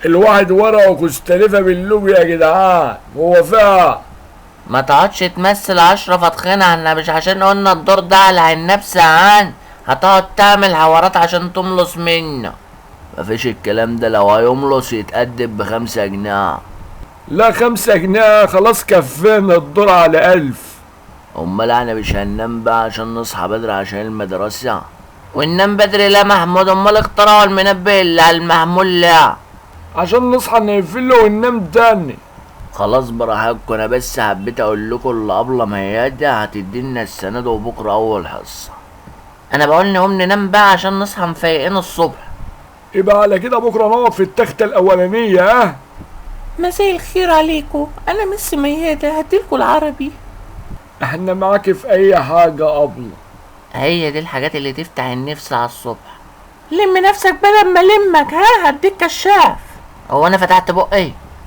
الواحد ورقه كستلفه باللوبيا يا جدعان، هو فيها؟ ما تقعدش تمثل اشرف اتخانق، احنا مش عشان قلنا الدور ده على عناب ساعان هتقعد تعمل حوارات عشان تملص منا. مفيش الكلام ده، لو هيملص يتقدم ب5 جنيه. لا 5 جنيه خلاص، كفينا الدور على 1000. امال احنا مش هننام بقى عشان نصحى بدري عشان المدرسة؟ وننام بدري لا محمود، امال اخترعوا المنبه اللي على المحمول لا؟ عشان نصحى نقفله وننام تاني. خلاص براحتكم، انا بس حبيت اقول لكم اللي قبل ميادة هتدينا السند وبكره اول حصة. انا بقول نقوم ننام بقى عشان نصحى مفايقين الصبح. يبقى على كده بكره نقعد في التختة الاولانية. ها؟ مساء الخير عليكم، انا مس ميادة هديلكوا العربي. احنا معاك في اي حاجة ابله. هي دي الحاجات اللي تفتح النفس على الصبح. لم نفسك بدل ما لمك، ها هديك كشاف. هو انا فتحت بقي؟